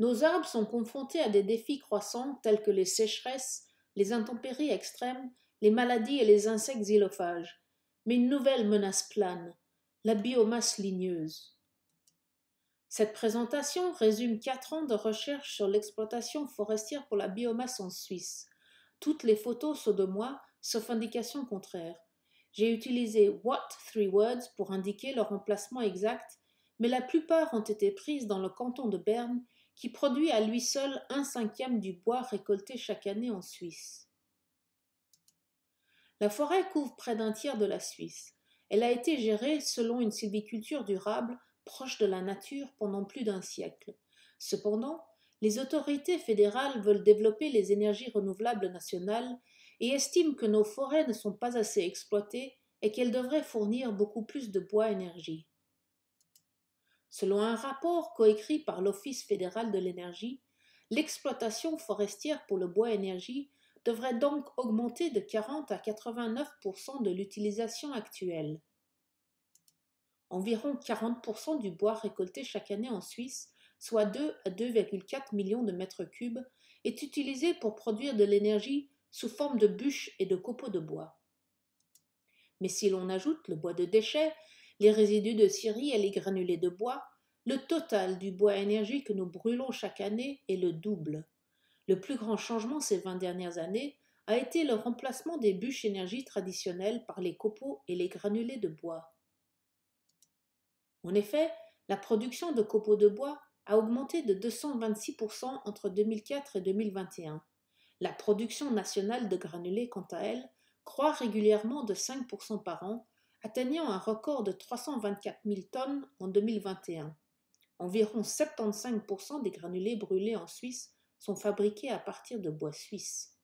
Nos arbres sont confrontés à des défis croissants tels que les sécheresses, les intempéries extrêmes, les maladies et les insectes xylophages. Mais une nouvelle menace plane, la biomasse ligneuse. Cette présentation résume 4 ans de recherche sur l'exploitation forestière pour la biomasse en Suisse. Toutes les photos sont de moi, sauf indication contraire. J'ai utilisé what 3 words pour indiquer leur emplacement exact, mais la plupart ont été prises dans le canton de Berne, qui produit à lui seul 1/5 du bois récolté chaque année en Suisse. La forêt couvre près d'un tiers de la Suisse. Elle a été gérée selon une sylviculture durable proche de la nature pendant plus d'un siècle. Cependant, les autorités fédérales veulent développer les énergies renouvelables nationales et estiment que nos forêts ne sont pas assez exploitées et qu'elles devraient fournir beaucoup plus de bois-énergie. Selon un rapport coécrit par l'Office fédéral de l'énergie, l'exploitation forestière pour le bois-énergie devrait donc augmenter de 40 à 89% de l'utilisation actuelle. Environ 40% du bois récolté chaque année en Suisse, soit 2 à 2,4 millions de mètres cubes, est utilisé pour produire de l'énergie sous forme de bûches et de copeaux de bois. Mais si l'on ajoute le bois de déchets, les résidus de scierie et les granulés de bois, le total du bois énergie que nous brûlons chaque année est le double. Le plus grand changement ces 20 dernières années a été le remplacement des bûches énergie traditionnelles par les copeaux et les granulés de bois. En effet, la production de copeaux de bois a augmenté de 226% entre 2004 et 2021. La production nationale de granulés, quant à elle, croît régulièrement de 5% par an, atteignant un record de 324 000 tonnes en 2021. Environ 75% des granulés brûlés en Suisse sont fabriqués à partir de bois suisse.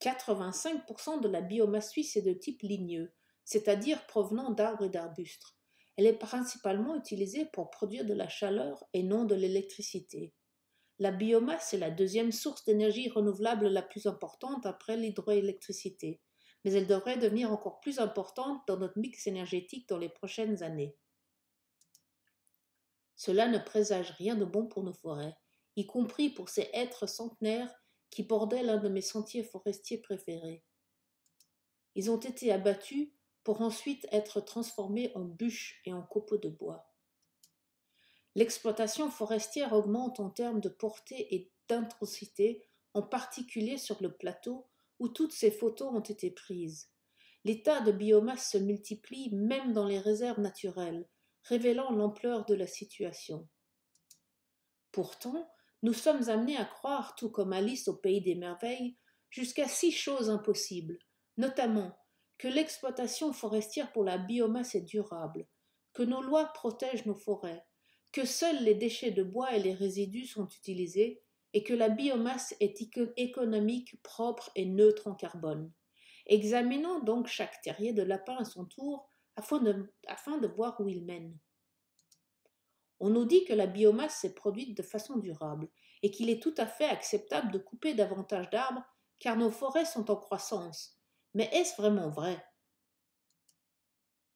85% de la biomasse suisse est de type ligneux, c'est-à-dire provenant d'arbres et d'arbustes. Elle est principalement utilisée pour produire de la chaleur et non de l'électricité. La biomasse est la deuxième source d'énergie renouvelable la plus importante après l'hydroélectricité, mais elle devrait devenir encore plus importante dans notre mix énergétique dans les prochaines années. Cela ne présage rien de bon pour nos forêts, y compris pour ces hêtres centenaires qui bordaient l'un de mes sentiers forestiers préférés. Ils ont été abattus pour ensuite être transformés en bûches et en copeaux de bois. L'exploitation forestière augmente en termes de portée et d'intensité, en particulier sur le plateau où toutes ces photos ont été prises. Les tas de biomasse se multiplient même dans les réserves naturelles, révélant l'ampleur de la situation. Pourtant, nous sommes amenés à croire, tout comme Alice au pays des merveilles, jusqu'à 6 choses impossibles, notamment que l'exploitation forestière pour la biomasse est durable, que nos lois protègent nos forêts, que seuls les déchets de bois et les résidus sont utilisés et que la biomasse est économique, propre et neutre en carbone. Examinons donc chaque terrier de lapin à son tour afin de voir où il mène. On nous dit que la biomasse est produite de façon durable et qu'il est tout à fait acceptable de couper davantage d'arbres car nos forêts sont en croissance. Mais est-ce vraiment vrai?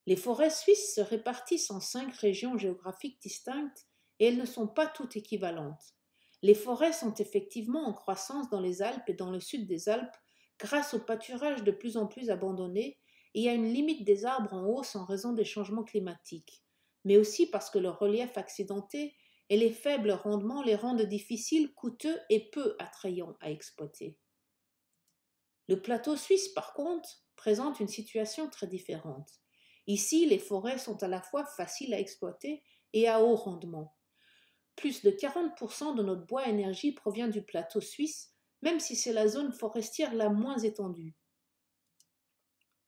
Les forêts suisses se répartissent en 5 régions géographiques distinctes et elles ne sont pas toutes équivalentes. Les forêts sont effectivement en croissance dans les Alpes et dans le sud des Alpes grâce au pâturage de plus en plus abandonné et à une limite des arbres en hausse en raison des changements climatiques, mais aussi parce que le relief accidenté et les faibles rendements les rendent difficiles, coûteux et peu attrayants à exploiter. Le plateau suisse, par contre, présente une situation très différente. Ici, les forêts sont à la fois faciles à exploiter et à haut rendement. Plus de 40% de notre bois énergie provient du plateau suisse, même si c'est la zone forestière la moins étendue.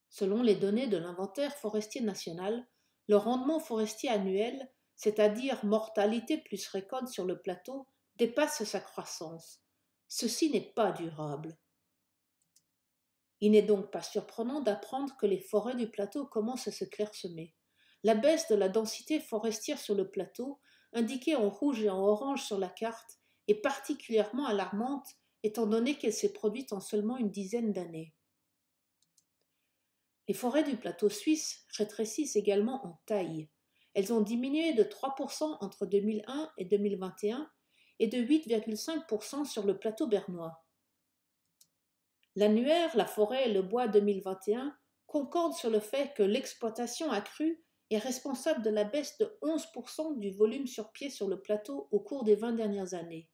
Selon les données de l'inventaire forestier national, le rendement forestier annuel, c'est-à-dire mortalité plus récolte sur le plateau, dépasse sa croissance. Ceci n'est pas durable. Il n'est donc pas surprenant d'apprendre que les forêts du plateau commencent à se clairsemer. La baisse de la densité forestière sur le plateau, indiquée en rouge et en orange sur la carte, est particulièrement alarmante étant donné qu'elle s'est produite en seulement une dizaine d'années. Les forêts du plateau suisse rétrécissent également en taille. Elles ont diminué de 3% entre 2001 et 2021 et de 8,5% sur le plateau bernois. L'annuaire La forêt et le bois 2021 concorde sur le fait que l'exploitation accrue est responsable de la baisse de 11% du volume sur pied sur le plateau au cours des 20 dernières années.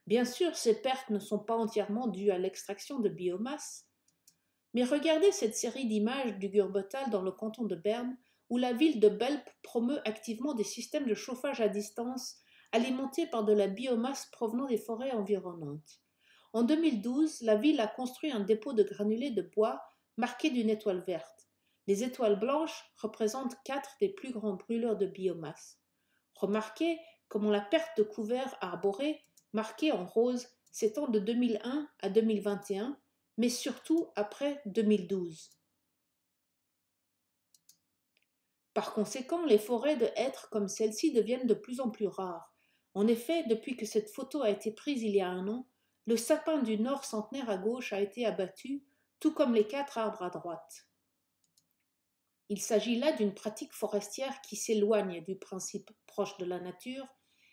Bien sûr, ces pertes ne sont pas entièrement dues à l'extraction de biomasse, mais regardez cette série d'images du Gurbetal dans le canton de Berne, où la ville de Belp promeut activement des systèmes de chauffage à distance alimentés par de la biomasse provenant des forêts environnantes. En 2012, la ville a construit un dépôt de granulés de bois marqué d'une étoile verte. Les étoiles blanches représentent 4 des plus grands brûleurs de biomasse. Remarquez comment la perte de couverts arborés, marquée en rose, s'étend de 2001 à 2021, mais surtout après 2012. Par conséquent, les forêts de hêtres comme celle-ci deviennent de plus en plus rares. En effet, depuis que cette photo a été prise il y a un an, le sapin du nord centenaire à gauche a été abattu, tout comme les 4 arbres à droite. Il s'agit là d'une pratique forestière qui s'éloigne du principe proche de la nature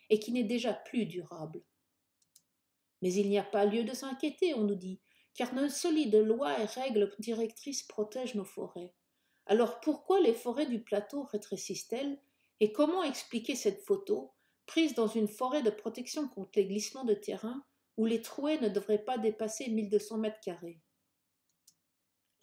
et qui n'est déjà plus durable. Mais il n'y a pas lieu de s'inquiéter, on nous dit, car nos solides lois et règles directrices protègent nos forêts. Alors pourquoi les forêts du plateau rétrécissent-elles et comment expliquer cette photo, prise dans une forêt de protection contre les glissements de terrain, où les trouées ne devraient pas dépasser 1200 mètres carrés?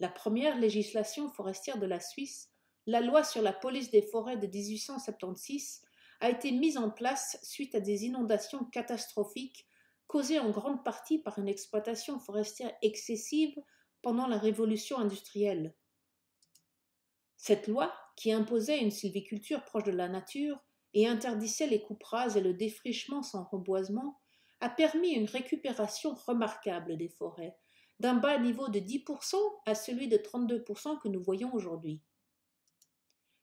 La première législation forestière de la Suisse, la loi sur la police des forêts de 1876, a été mise en place suite à des inondations catastrophiques causées en grande partie par une exploitation forestière excessive pendant la révolution industrielle. Cette loi, qui imposait une sylviculture proche de la nature et interdisait les coupes rases et le défrichement sans reboisement, a permis une récupération remarquable des forêts, d'un bas niveau de 10% à celui de 32% que nous voyons aujourd'hui.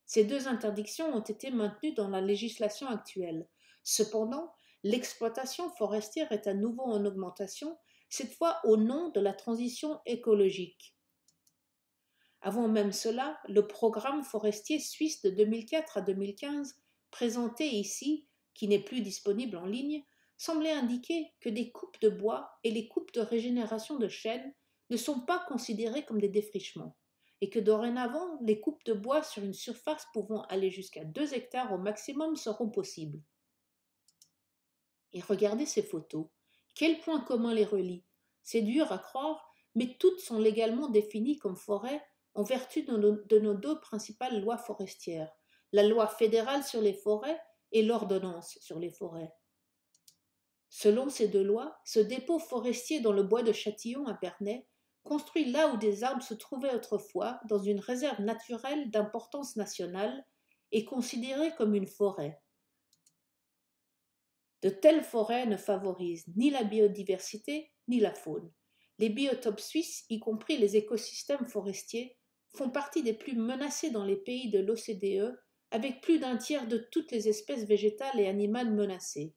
Ces 2 interdictions ont été maintenues dans la législation actuelle. Cependant, l'exploitation forestière est à nouveau en augmentation, cette fois au nom de la transition écologique. Avant même cela, le programme forestier suisse de 2004 à 2015, présenté ici, qui n'est plus disponible en ligne, semblait indiquer que des coupes de bois et les coupes de régénération de chênes ne sont pas considérées comme des défrichements, et que dorénavant, les coupes de bois sur une surface pouvant aller jusqu'à 2 hectares au maximum seront possibles. Et regardez ces photos. Quel point commun les relie? C'est dur à croire, mais toutes sont légalement définies comme forêts en vertu de nos 2 principales lois forestières, la loi fédérale sur les forêts et l'ordonnance sur les forêts. Selon ces 2 lois, ce dépôt forestier dans le bois de Châtillon à Bernay, construit là où des arbres se trouvaient autrefois dans une réserve naturelle d'importance nationale, est considéré comme une forêt. De telles forêts ne favorisent ni la biodiversité ni la faune. Les biotopes suisses, y compris les écosystèmes forestiers, font partie des plus menacés dans les pays de l'OCDE, avec plus d'un tiers de toutes les espèces végétales et animales menacées.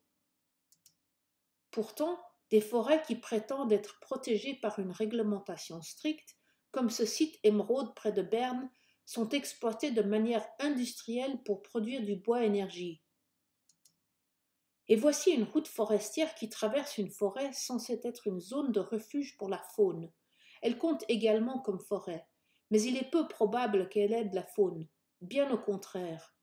Pourtant, des forêts qui prétendent être protégées par une réglementation stricte, comme ce site émeraude près de Berne, sont exploitées de manière industrielle pour produire du bois énergie. Et voici une route forestière qui traverse une forêt censée être une zone de refuge pour la faune. Elle compte également comme forêt, mais il est peu probable qu'elle aide la faune, bien au contraire.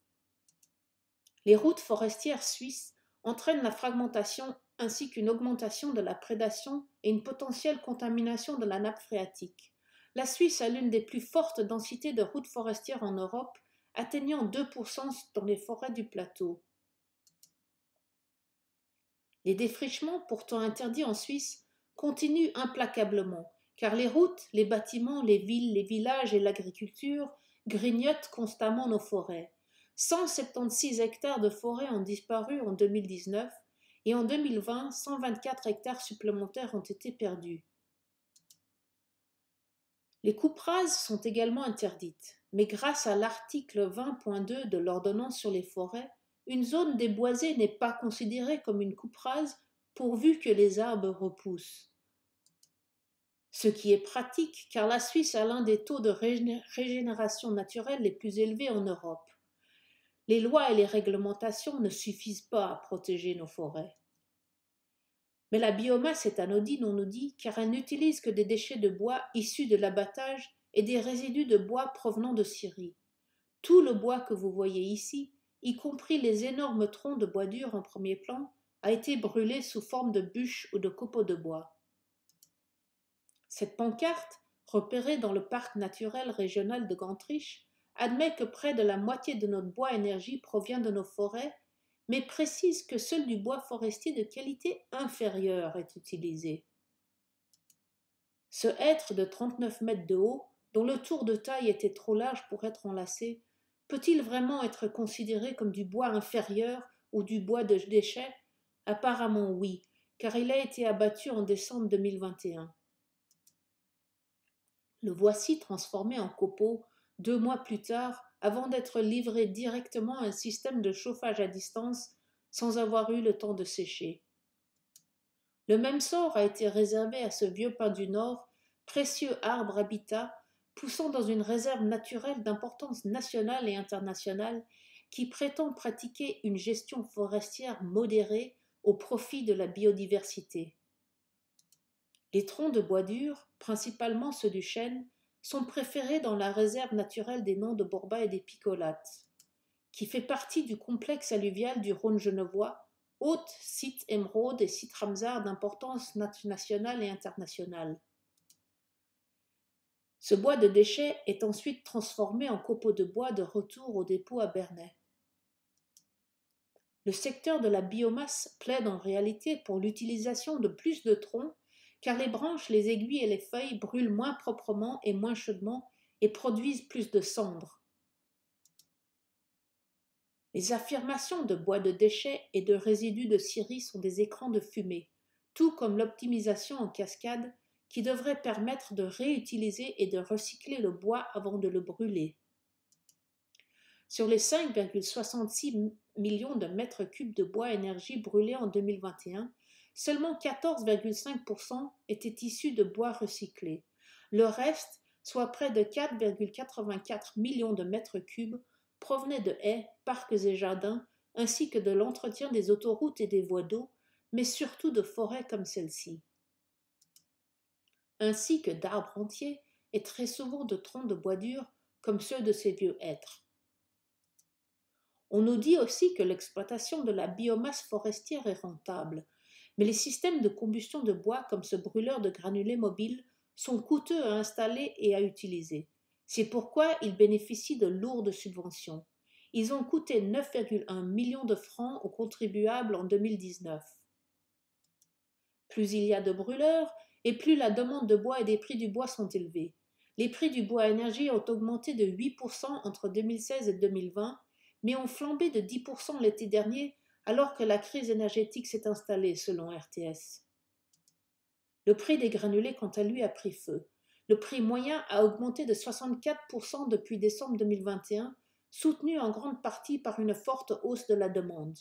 Les routes forestières suisses entraînent la fragmentation ainsi qu'une augmentation de la prédation et une potentielle contamination de la nappe phréatique. La Suisse a l'une des plus fortes densités de routes forestières en Europe, atteignant 2% dans les forêts du plateau. Les défrichements, pourtant interdits en Suisse, continuent implacablement, car les routes, les bâtiments, les villes, les villages et l'agriculture grignotent constamment nos forêts. 176 hectares de forêt ont disparu en 2019 et en 2020, 124 hectares supplémentaires ont été perdus. Les coupes rases sont également interdites, mais grâce à l'article 20.2 de l'ordonnance sur les forêts, une zone déboisée n'est pas considérée comme une coupe rase pourvu que les arbres repoussent. Ce qui est pratique car la Suisse a l'un des taux de régénération naturelle les plus élevés en Europe. Les lois et les réglementations ne suffisent pas à protéger nos forêts. Mais la biomasse est anodine, on nous dit, car elle n'utilise que des déchets de bois issus de l'abattage et des résidus de bois provenant de scieries. Tout le bois que vous voyez ici, y compris les énormes troncs de bois dur en premier plan, a été brûlé sous forme de bûches ou de copeaux de bois. Cette pancarte, repérée dans le parc naturel régional de Gantriche, admet que près de la moitié de notre bois énergie provient de nos forêts, mais précise que seul du bois forestier de qualité inférieure est utilisé. Ce hêtre de 39 mètres de haut, dont le tour de taille était trop large pour être enlacé, peut-il vraiment être considéré comme du bois inférieur ou du bois de déchet? Apparemment oui, car il a été abattu en décembre 2021. Le voici transformé en copeaux 2 mois plus tard, avant d'être livré directement à un système de chauffage à distance sans avoir eu le temps de sécher. Le même sort a été réservé à ce vieux pin du Nord, précieux arbre habitat, poussant dans une réserve naturelle d'importance nationale et internationale, qui prétend pratiquer une gestion forestière modérée au profit de la biodiversité. Les troncs de bois dur, principalement ceux du chêne, sont préférés dans la réserve naturelle des Noms de Borba et des Picolates, qui fait partie du complexe alluvial du Rhône genevois, hôte site émeraude et site Ramsar d'importance nationale et internationale. Ce bois de déchets est ensuite transformé en copeaux de bois de retour au dépôt à Bernay. Le secteur de la biomasse plaide en réalité pour l'utilisation de plus de troncs, car les branches, les aiguilles et les feuilles brûlent moins proprement et moins chaudement et produisent plus de cendres. Les affirmations de bois de déchets et de résidus de scierie sont des écrans de fumée, tout comme l'optimisation en cascade qui devrait permettre de réutiliser et de recycler le bois avant de le brûler. Sur les 5,66 millions de mètres cubes de bois énergie brûlés en 2021, seulement 14,5% étaient issus de bois recyclés. Le reste, soit près de 4,84 millions de mètres cubes, provenait de haies, parcs et jardins, ainsi que de l'entretien des autoroutes et des voies d'eau, mais surtout de forêts comme celle-ci. Ainsi que d'arbres entiers, et très souvent de troncs de bois dur, comme ceux de ces vieux hêtres. On nous dit aussi que l'exploitation de la biomasse forestière est rentable, mais les systèmes de combustion de bois comme ce brûleur de granulés mobile sont coûteux à installer et à utiliser. C'est pourquoi ils bénéficient de lourdes subventions. Ils ont coûté 9,1 millions de francs aux contribuables en 2019. Plus il y a de brûleurs, et plus la demande de bois et des prix du bois sont élevés. Les prix du bois à énergie ont augmenté de 8% entre 2016 et 2020, mais ont flambé de 10% l'été dernier, alors que la crise énergétique s'est installée, selon RTS. Le prix des granulés, quant à lui, a pris feu. Le prix moyen a augmenté de 64% depuis décembre 2021, soutenu en grande partie par une forte hausse de la demande.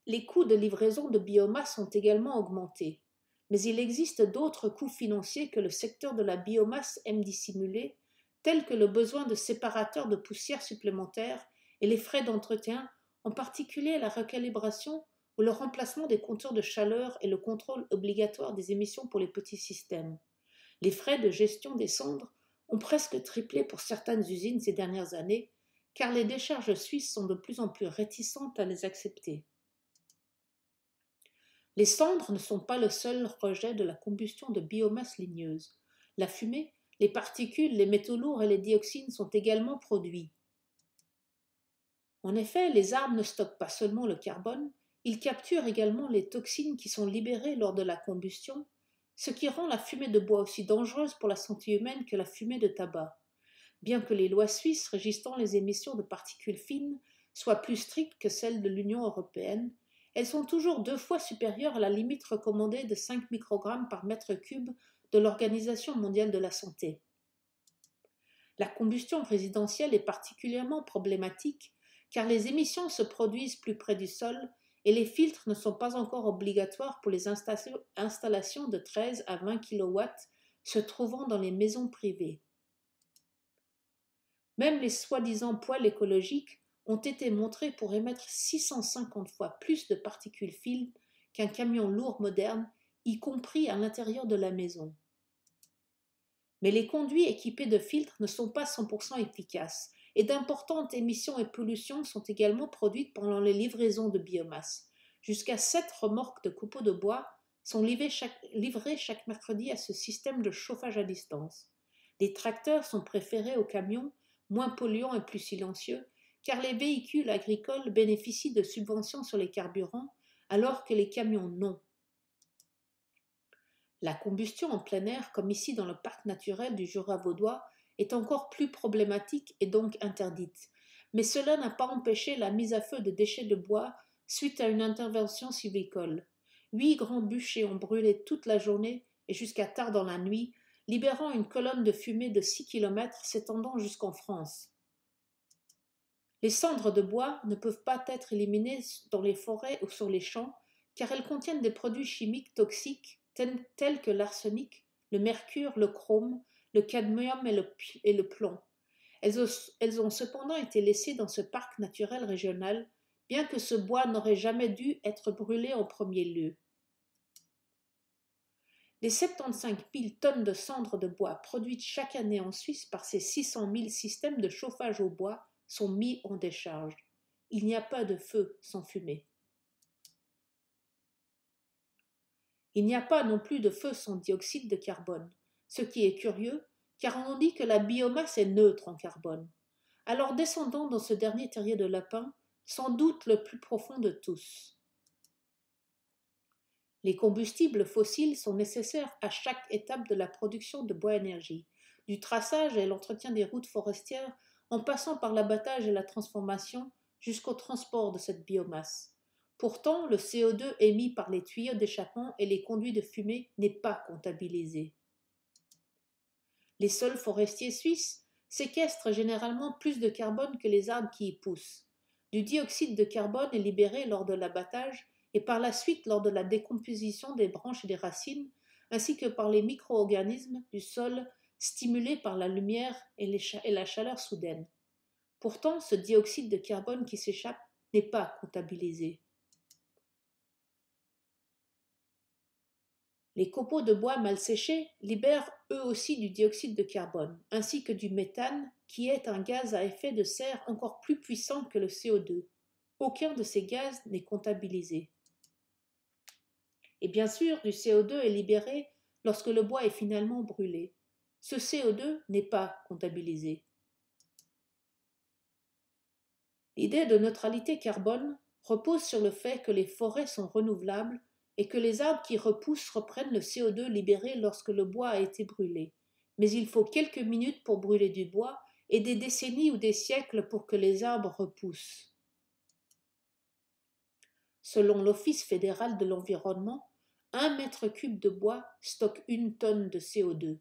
Les coûts de livraison de biomasse ont également augmenté, mais il existe d'autres coûts financiers que le secteur de la biomasse aime dissimuler, tels que le besoin de séparateurs de poussière supplémentaires et les frais d'entretien, en particulier la recalibration ou le remplacement des compteurs de chaleur et le contrôle obligatoire des émissions pour les petits systèmes. Les frais de gestion des cendres ont presque triplé pour certaines usines ces dernières années, car les décharges suisses sont de plus en plus réticentes à les accepter. Les cendres ne sont pas le seul rejet de la combustion de biomasse ligneuse. La fumée, les particules, les métaux lourds et les dioxines sont également produits. En effet, les arbres ne stockent pas seulement le carbone, ils capturent également les toxines qui sont libérées lors de la combustion, ce qui rend la fumée de bois aussi dangereuse pour la santé humaine que la fumée de tabac. Bien que les lois suisses régissant les émissions de particules fines soient plus strictes que celles de l'Union européenne, elles sont toujours 2 fois supérieures à la limite recommandée de 5 microgrammes par mètre cube de l'Organisation mondiale de la santé. La combustion résidentielle est particulièrement problématique car les émissions se produisent plus près du sol et les filtres ne sont pas encore obligatoires pour les installations de 13 à 20 kW se trouvant dans les maisons privées. Même les soi-disant poêles écologiques ont été montrés pour émettre 650 fois plus de particules fines qu'un camion lourd moderne, y compris à l'intérieur de la maison. Mais les conduits équipés de filtres ne sont pas 100% efficaces et d'importantes émissions et pollutions sont également produites pendant les livraisons de biomasse. Jusqu'à 7 remorques de copeaux de bois sont livrées chaque mercredi à ce système de chauffage à distance. Les tracteurs sont préférés aux camions, moins polluants et plus silencieux, car les véhicules agricoles bénéficient de subventions sur les carburants, alors que les camions non. La combustion en plein air, comme ici dans le parc naturel du Jura vaudois, est encore plus problématique et donc interdite. Mais cela n'a pas empêché la mise à feu de déchets de bois suite à une intervention civicole. 8 grands bûchers ont brûlé toute la journée et jusqu'à tard dans la nuit, libérant une colonne de fumée de 6 kilomètres s'étendant jusqu'en France. Les cendres de bois ne peuvent pas être éliminées dans les forêts ou sur les champs car elles contiennent des produits chimiques toxiques tels que l'arsenic, le mercure, le chrome, le cadmium et le plomb. Elles ont cependant été laissées dans ce parc naturel régional, bien que ce bois n'aurait jamais dû être brûlé en premier lieu. Les 75 000 tonnes de cendres de bois produites chaque année en Suisse par ces 600 000 systèmes de chauffage au bois sont mis en décharge. Il n'y a pas de feu sans fumée. Il n'y a pas non plus de feu sans dioxyde de carbone, ce qui est curieux, car on dit que la biomasse est neutre en carbone. Alors descendons dans ce dernier terrier de lapin, sans doute le plus profond de tous. Les combustibles fossiles sont nécessaires à chaque étape de la production de bois-énergie, du traçage et l'entretien des routes forestières, en passant par l'abattage et la transformation, jusqu'au transport de cette biomasse. Pourtant, le CO2 émis par les tuyaux d'échappement et les conduits de fumée n'est pas comptabilisé. Les sols forestiers suisses séquestrent généralement plus de carbone que les arbres qui y poussent. Du dioxyde de carbone est libéré lors de l'abattage et par la suite lors de la décomposition des branches et des racines, ainsi que par les micro-organismes du sol stimulés par la lumière et la chaleur soudaine. Pourtant, ce dioxyde de carbone qui s'échappe n'est pas comptabilisé. Les copeaux de bois mal séchés libèrent eux aussi du dioxyde de carbone, ainsi que du méthane, qui est un gaz à effet de serre encore plus puissant que le CO2. Aucun de ces gaz n'est comptabilisé. Et bien sûr, du CO2 est libéré lorsque le bois est finalement brûlé. Ce CO2 n'est pas comptabilisé. L'idée de neutralité carbone repose sur le fait que les forêts sont renouvelables et que les arbres qui repoussent reprennent le CO2 libéré lorsque le bois a été brûlé. Mais il faut quelques minutes pour brûler du bois et des décennies ou des siècles pour que les arbres repoussent. Selon l'Office fédéral de l'environnement, 1 mètre cube de bois stocke 1 tonne de CO2.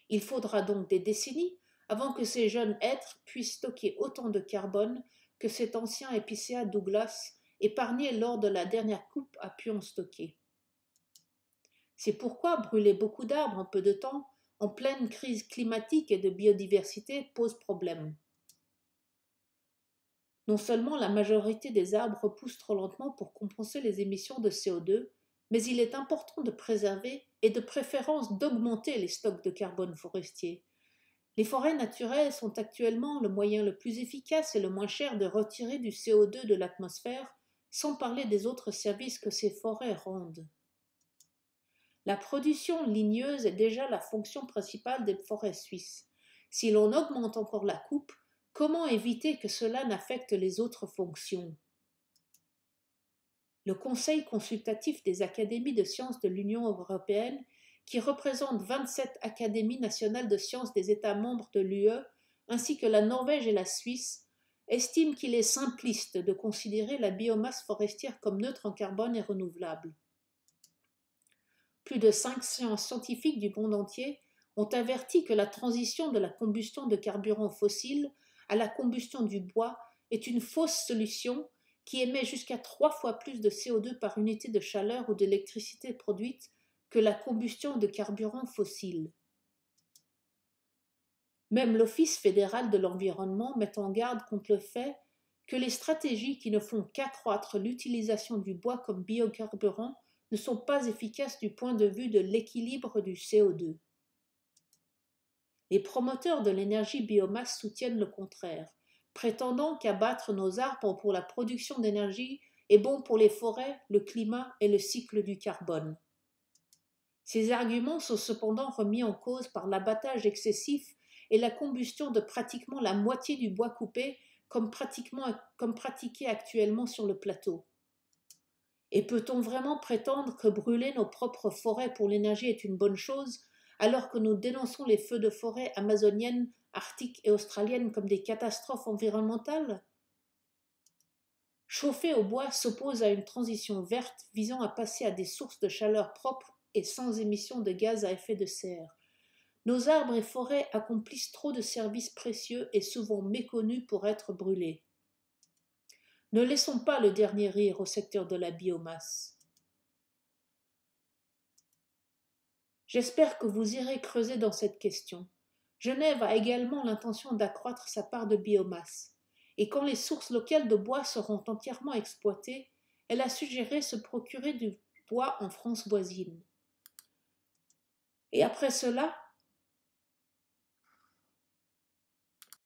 Il faudra donc des décennies avant que ces jeunes êtres puissent stocker autant de carbone que cet ancien épicéa Douglas épargné lors de la dernière coupe a pu en stocker. C'est pourquoi brûler beaucoup d'arbres en peu de temps, en pleine crise climatique et de biodiversité, pose problème. Non seulement la majorité des arbres repoussent trop lentement pour compenser les émissions de CO2, mais il est important de préserver et de préférence d'augmenter les stocks de carbone forestier. Les forêts naturelles sont actuellement le moyen le plus efficace et le moins cher de retirer du CO2 de l'atmosphère, sans parler des autres services que ces forêts rendent. La production ligneuse est déjà la fonction principale des forêts suisses. Si l'on augmente encore la coupe, comment éviter que cela n'affecte les autres fonctions? Le Conseil consultatif des académies de sciences de l'Union européenne, qui représente 27 académies nationales de sciences des États membres de l'UE, ainsi que la Norvège et la Suisse, estime qu'il est simpliste de considérer la biomasse forestière comme neutre en carbone et renouvelable. Plus de 500 scientifiques du monde entier ont averti que la transition de la combustion de carburants fossiles à la combustion du bois est une fausse solution qui émet jusqu'à 3 fois plus de CO2 par unité de chaleur ou d'électricité produite que la combustion de carburants fossiles. Même l'Office fédéral de l'environnement met en garde contre le fait que les stratégies qui ne font qu'accroître l'utilisation du bois comme biocarburant ne sont pas efficaces du point de vue de l'équilibre du CO2. Les promoteurs de l'énergie biomasse soutiennent le contraire, prétendant qu'abattre nos arbres pour la production d'énergie est bon pour les forêts, le climat et le cycle du carbone. Ces arguments sont cependant remis en cause par l'abattage excessif et la combustion de pratiquement la moitié du bois coupé comme pratiqué actuellement sur le plateau. Et peut-on vraiment prétendre que brûler nos propres forêts pour l'énergie est une bonne chose, alors que nous dénonçons les feux de forêt amazoniennes, arctiques et australiennes comme des catastrophes environnementales? Chauffer au bois s'oppose à une transition verte visant à passer à des sources de chaleur propres et sans émission de gaz à effet de serre. Nos arbres et forêts accomplissent trop de services précieux et souvent méconnus pour être brûlés. Ne laissons pas le dernier rire au secteur de la biomasse. J'espère que vous irez creuser dans cette question. Genève a également l'intention d'accroître sa part de biomasse, et quand les sources locales de bois seront entièrement exploitées, elle a suggéré se procurer du bois en France voisine. Et après cela,